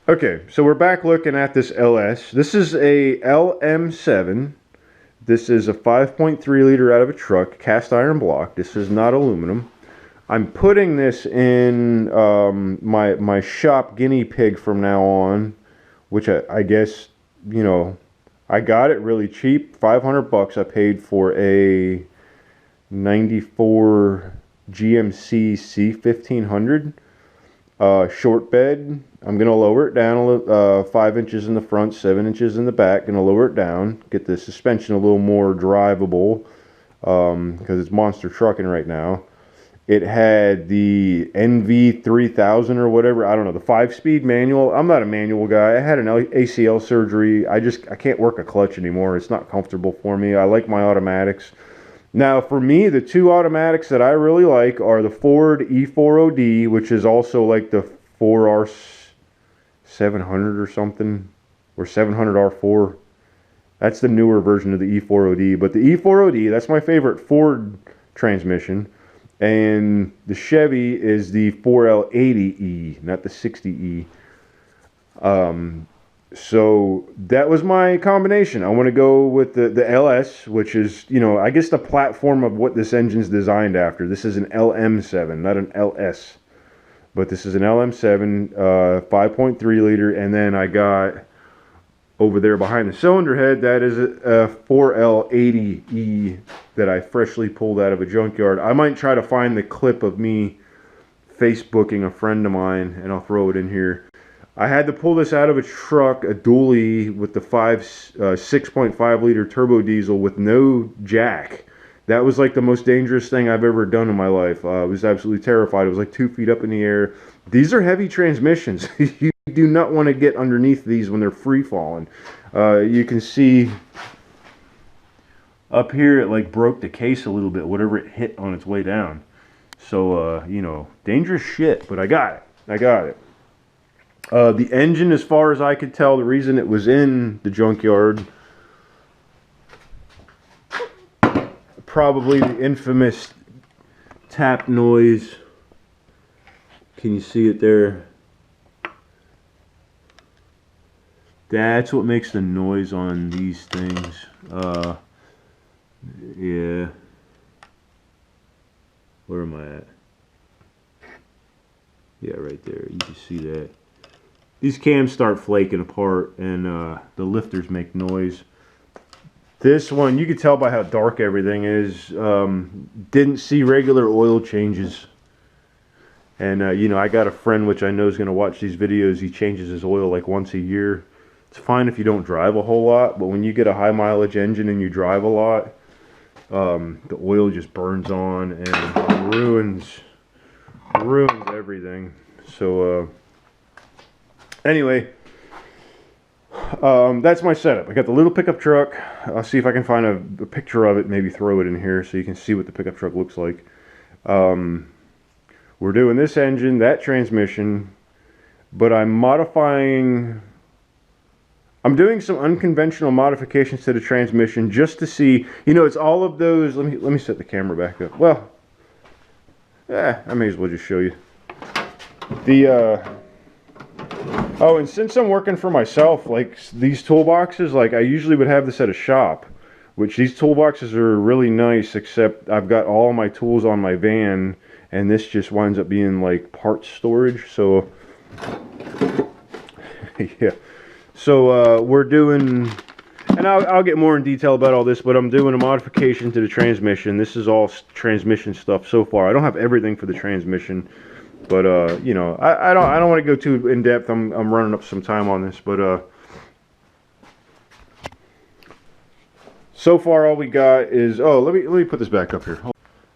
Okay, so we're back looking at this LS. This is a LM7. This is a 5.3 liter out of a truck, cast iron block. This is not aluminum. I'm putting this in my shop guinea pig from now on, which I guess, you know, I got it really cheap, 500 bucks. I paid for a 94 GMC C1500 short bed. I'm gonna lower it down 5 inches in the front, 7 inches in the back. Gonna lower it down, get the suspension a little more drivable because it's monster trucking right now. It had the NV3000 or whatever, I don't know, the 5-speed manual. I'm not a manual guy. I had an ACL surgery. I can't work a clutch anymore. It's not comfortable for me. I like my automatics. Now, for me, the two automatics that I really like are the Ford E4OD, which is also like the 4R700 or something, or 700R4. That's the newer version of the E4OD. But the E4OD, that's my favorite Ford transmission. And the Chevy is the 4L80E, not the 60E. So that was my combination. I want to go with the LS, which is, you know, I guess the platform of what this engine's designed after. This is an LM7, not an LS. But this is an LM7, 5.3 liter. And then I got over there behind the cylinder head, that is a 4L80E that I freshly pulled out of a junkyard. I might try to find the clip of me Facebooking a friend of mine, and I'll throw it in here. I had to pull this out of a truck, a dually with the 6.5 liter turbo diesel with no jack. That was like the most dangerous thing I've ever done in my life. I was absolutely terrified. It was like 2 feet up in the air. These are heavy transmissions. You do not want to get underneath these when they're free falling. You can see up here it like broke the case a little bit, whatever it hit on its way down. So, you know, dangerous shit, but I got it. I got it. The engine, as far as I could tell, the reason it was in the junkyard, probably the infamous tap noise. Can you see it there? That's what makes the noise on these things. Yeah. Where am I at? Yeah, right there. You can see that. These cams start flaking apart, and the lifters make noise. This one, you can tell by how dark everything is. Didn't see regular oil changes. And, you know, I got a friend which I know is going to watch these videos. He changes his oil like once a year. It's fine if you don't drive a whole lot, but when you get a high mileage engine and you drive a lot, the oil just burns on and ruins everything. So, anyway, that's my setup. I got the little pickup truck. I'll see if I can find a picture of it, maybe throw it in here so you can see what the pickup truck looks like. We're doing this engine, that transmission, but I'm doing some unconventional modifications to the transmission just to see, you know, it's all of those. Let me set the camera back up. Well, I may as well just show you. Oh, and since I'm working for myself, like these toolboxes, like I usually would have this at a shop, which these toolboxes are really nice, except I've got all my tools on my van, and this just winds up being like parts storage. So, yeah. So we're doing, and I'll get more in detail about all this, but I'm doing a modification to the transmission. This is all transmission stuff so far. I don't have everything for the transmission, but you know, I don't want to go too in depth. I'm running up some time on this, but so far all we got is, oh, let me put this back up here.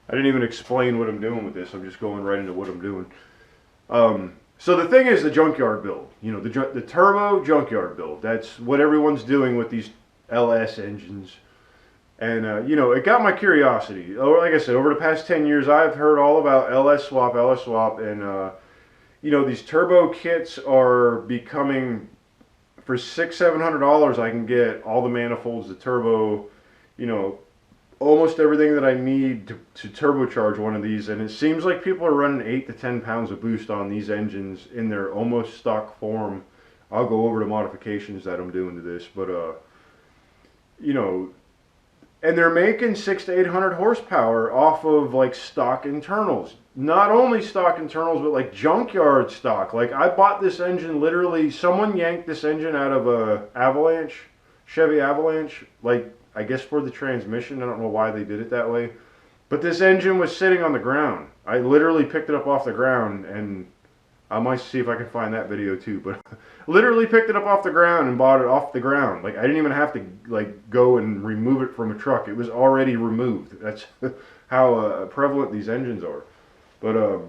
I didn't even explain what I'm doing with this. I'm just going right into what I'm doing. So the thing is the junkyard build, you know, the turbo junkyard build. That's what everyone's doing with these LS engines. And, you know, it got my curiosity. Like I said, over the past 10 years, I've heard all about LS swap, and, you know, these turbo kits are becoming, for $600-700, I can get all the manifolds, the turbo, you know, almost everything that I need to turbocharge one of these. And it seems like people are running 8 to 10 pounds of boost on these engines in their almost stock form. I'll go over the modifications that I'm doing to this. But you know, and they're making 600 to 800 horsepower off of like stock internals. Not only stock internals, but like junkyard stock. Like I bought this engine literally, someone yanked this engine out of a Avalanche, Chevy Avalanche, like I guess for the transmission. I don't know why they did it that way. But this engine was sitting on the ground. I literally picked it up off the ground, and I might see if I can find that video too, but literally picked it up off the ground and bought it off the ground. Like I didn't even have to like go and remove it from a truck. It was already removed. That's how prevalent these engines are. But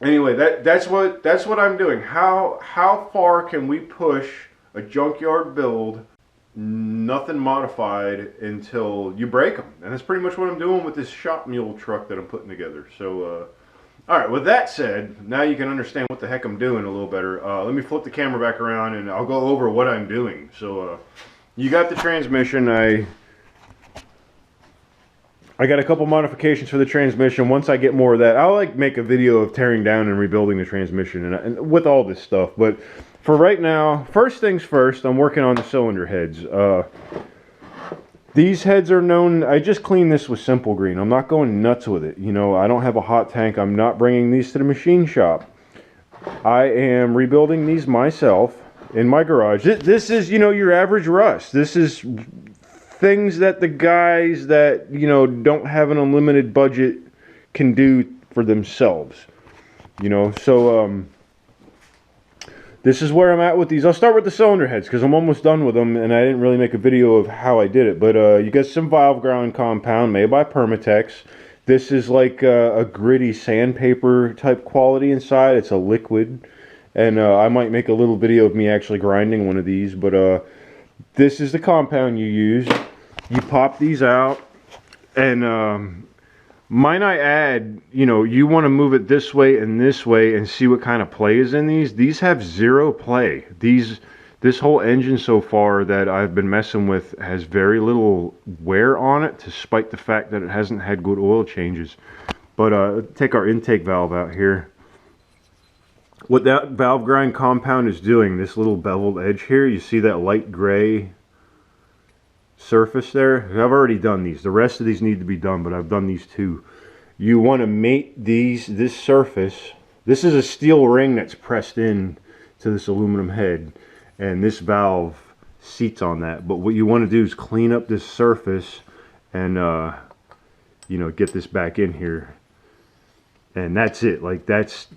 anyway, that's what I'm doing. How far can we push a junkyard build, nothing modified, until you break them? And that's pretty much what I'm doing with this shop mule truck that I'm putting together. So all right, with that said, now you can understand what the heck I'm doing a little better. Let me flip the camera back around and I'll go over what I'm doing. So you got the transmission. I got a couple modifications for the transmission. Once I get more of that, I'll like make a video of tearing down and rebuilding the transmission and with all this stuff. But for right now, first things first, I'm working on the cylinder heads. These heads are known, I just cleaned this with Simple Green. I'm not going nuts with it. You know, I don't have a hot tank. I'm not bringing these to the machine shop. I am rebuilding these myself in my garage. This is, you know, your average rust. This is things that the guys that, you know, don't have an unlimited budget can do for themselves. You know, so this is where I'm at with these. I'll start with the cylinder heads because I'm almost done with them, and I didn't really make a video of how I did it. But you get some valve grind compound made by Permatex. This is like a gritty sandpaper type quality inside. It's a liquid, and I might make a little video of me actually grinding one of these. But this is the compound you use. You pop these out, and might I add, you know, you want to move it this way and see what kind of play is in these. These have zero play. This whole engine so far that I've been messing with has very little wear on it, despite the fact that it hasn't had good oil changes. But take our intake valve out here. What that valve grind compound is doing, this little beveled edge here, you see that light gray surface there? I've already done these. The rest of these need to be done, but I've done these too. You want to mate this surface. This is a steel ring that's pressed in to this aluminum head, and this valve seats on that. But what you want to do is clean up this surface and you know, get this back in here, and that's it. Like, that's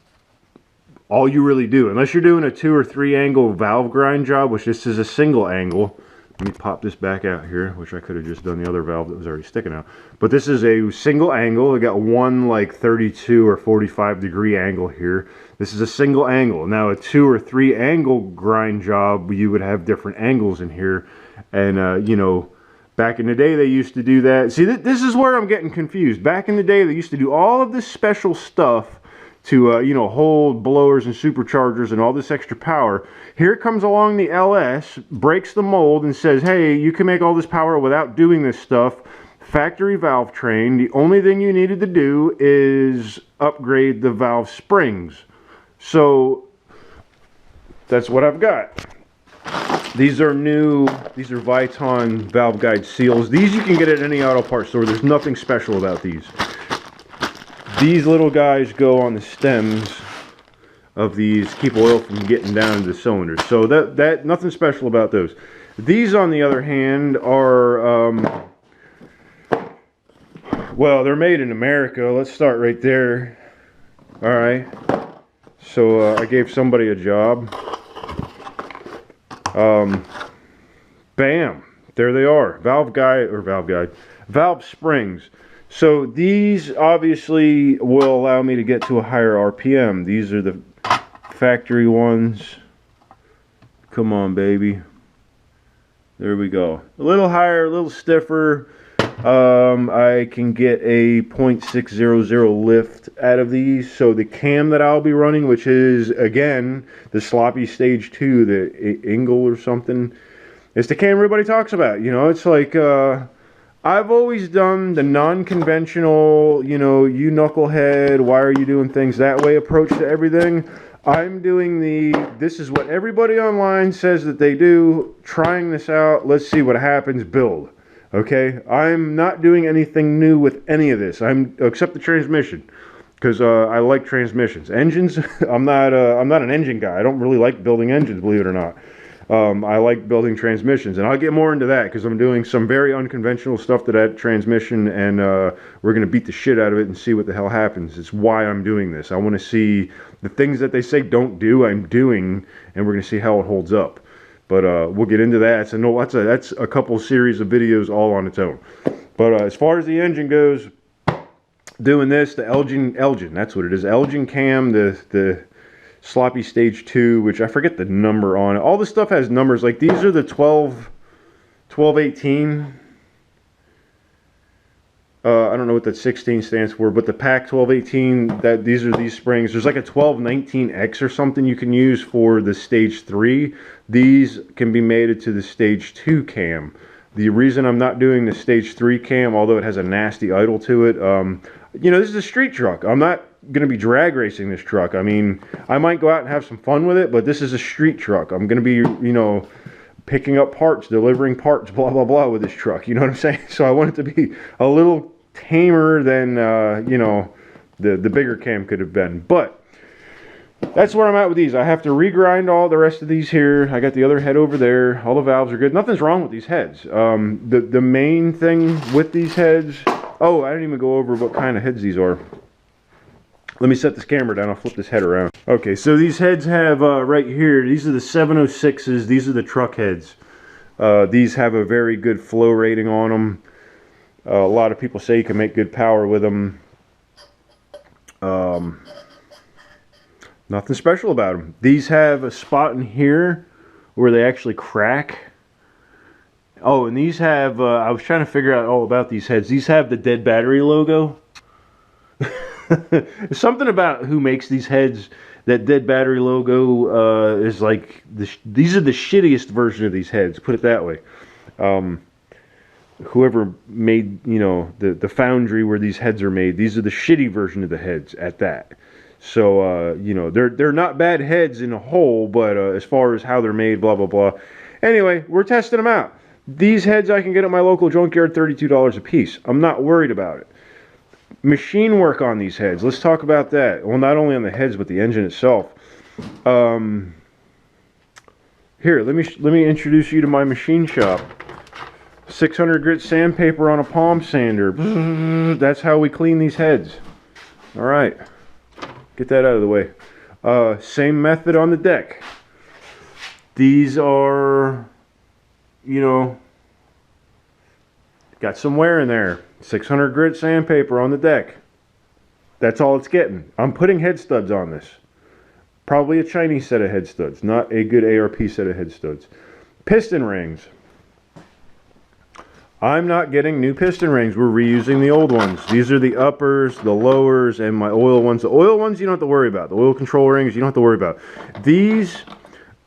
all you really do, unless you're doing a 2 or 3 angle valve grind job, which this is a single angle. Let me pop this back out here, which I could have just done the other valve that was already sticking out. But this is a single angle. I got one like 32 or 45 degree angle here. This is a single angle. Now a 2 or 3 angle grind job, you would have different angles in here. And you know, back in the day they used to do that. See, this is where I'm getting confused. Back in the day they used to do all of this special stuff to you know, hold blowers and superchargers and all this extra power. Here comes along the LS, breaks the mold and says, hey, you can make all this power without doing this stuff. Factory valve train. The only thing you needed to do is upgrade the valve springs. So that's what I've got. These are new. These are Viton valve guide seals. These you can get at any auto parts store. There's nothing special about these. These little guys go on the stems of these, keep oil from getting down into the cylinders. So that nothing special about those. These, on the other hand, are well, they're made in America. Let's start right there. All right. So I gave somebody a job. Bam! There they are. Valve springs. So these obviously will allow me to get to a higher RPM. These are the factory ones. Come on, baby. There we go. A little higher, a little stiffer. I can get a 0.600 lift out of these. So the cam that I'll be running, which is, again, the sloppy stage 2, the Engel or something, it's the cam everybody talks about. You know, it's like, I've always done the non-conventional, you know, you knucklehead, why are you doing things that way approach to everything. I'm doing this is what everybody online says that they do, trying this out, let's see what happens, build. Okay, I'm not doing anything new with any of this, except the transmission, because I like transmissions. Engines, I'm not an engine guy. I don't really like building engines, believe it or not. I like building transmissions, and I'll get more into that because I'm doing some very unconventional stuff to that transmission, and we're going to beat the shit out of it and see what the hell happens. It's why I'm doing this. I want to see the things that they say don't do, I'm doing, and we're going to see how it holds up. But we'll get into that. So that's a couple series of videos all on its own. But as far as the engine goes, doing this, the Elgin, that's what it is. Elgin cam, the sloppy stage 2, which I forget the number on it. All this stuff has numbers. Like these are the 1218. I don't know what that 16 stands for, but the pack 1218, these are these springs. There's like a 1219X or something you can use for the stage 3. These can be mated to the stage 2 cam. The reason I'm not doing the stage 3 cam, although it has a nasty idle to it, you know, this is a street truck. I'm not going to be drag racing this truck. I mean, I might go out and have some fun with it, but this is a street truck. I'm going to be, you know, picking up parts, delivering parts, blah, blah, blah with this truck. You know what I'm saying? So I want it to be a little tamer than, you know, the bigger cam could have been. But that's where I'm at with these. I have to regrind all the rest of these here. I got the other head over there. All the valves are good. Nothing's wrong with these heads. The main thing with these heads... Oh, I didn't even go over what kind of heads these are. Let me set this camera down. I'll flip this head around. Okay, so these heads have right here, these are the 706s. These are the truck heads. These have a very good flow rating on them. A lot of people say you can make good power with them. Nothing special about them. These have a spot in here where they actually crack. Oh, and these have, I was trying to figure out all about these heads. These have the dead battery logo. There's something about who makes these heads. That dead battery logo is like, these are the shittiest version of these heads, put it that way. Whoever made, you know, the foundry where these heads are made, these are the shitty version of the heads at that. So, you know, they're not bad heads in a whole, but as far as how they're made, blah, blah, blah. Anyway, we're testing them out. These heads I can get at my local junkyard, $32 a piece. I'm not worried about it. Machine work on these heads. Let's talk about that. Well, not only on the heads, but the engine itself. Here, let me introduce you to my machine shop. 600 grit sandpaper on a palm sander. That's how we clean these heads. All right, get that out of the way. Same method on the deck. These are, you know, got some wear in there. 600 grit sandpaper on the deck. That's all it's getting. I'm putting head studs on this. Probably a Chinese set of head studs, not a good ARP set of head studs. Piston rings. I'm not getting new piston rings. We're reusing the old ones. These are the uppers, the lowers, and my oil ones. The oil ones you don't have to worry about. The oil control rings you don't have to worry about. These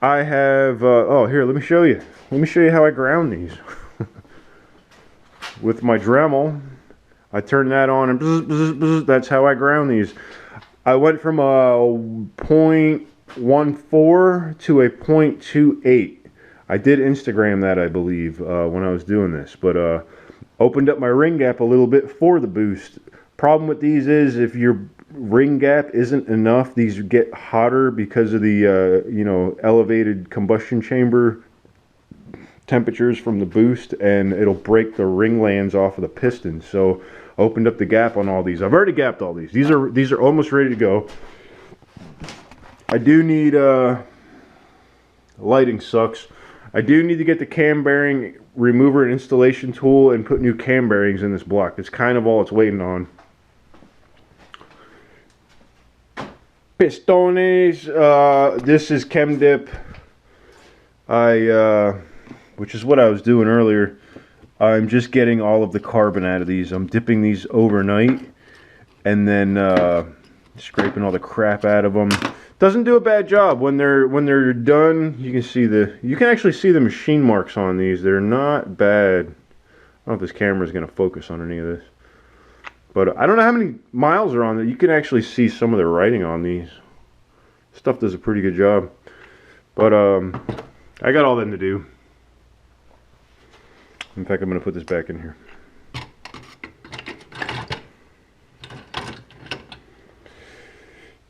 I have, oh here, let me show you. Let me show you how I ground these. With my Dremel, I turn that on and bzz, bzz, bzz, that's how I ground these. I went from a 0.14 to a 0.28. I did Instagram that, I believe, when I was doing this, but opened up my ring gap a little bit for the boost. Problem with these is if your ring gap isn't enough, these get hotter because of the you know, elevated combustion chamber temperatures from the boost, and it'll break the ring lands off of the piston. So opened up the gap on all these. I've already gapped all these. These are almost ready to go. I do need lighting sucks. I do need to get the cam bearing remover and installation tool and put new cam bearings in this block. That's kind of all it's waiting on. Pistones. This is Chem Dip. Which is what I was doing earlier. I'm just getting all of the carbon out of these. I'm dipping these overnight and then scraping all the crap out of them. Doesn't do a bad job. When they're done, you can actually see the machine marks on these. They're not bad. I don't know if this camera is going to focus on any of this, but I don't know how many miles are on there. You can actually see some of the writing on these. Stuff does a pretty good job. But I got all them to do. In fact, I'm going to put this back in here.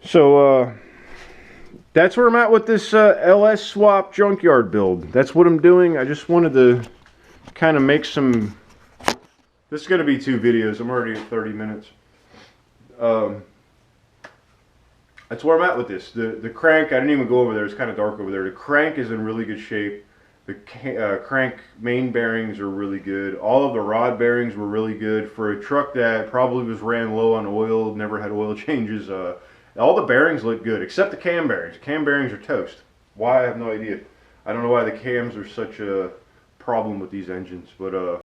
So that's where I'm at with this LS swap junkyard build. That's what I'm doing. I just wanted to kind of make some... This is going to be 2 videos. I'm already at 30 minutes. That's where I'm at with this. The crank, I didn't even go over there. It's kind of dark over there. The crank is in really good shape. The crank main bearings are really good. All of the rod bearings were really good. For a truck that probably was ran low on oil, never had oil changes, all the bearings look good, except the cam bearings. Cam bearings are toast. Why, I have no idea. I don't know why the cams are such a problem with these engines, but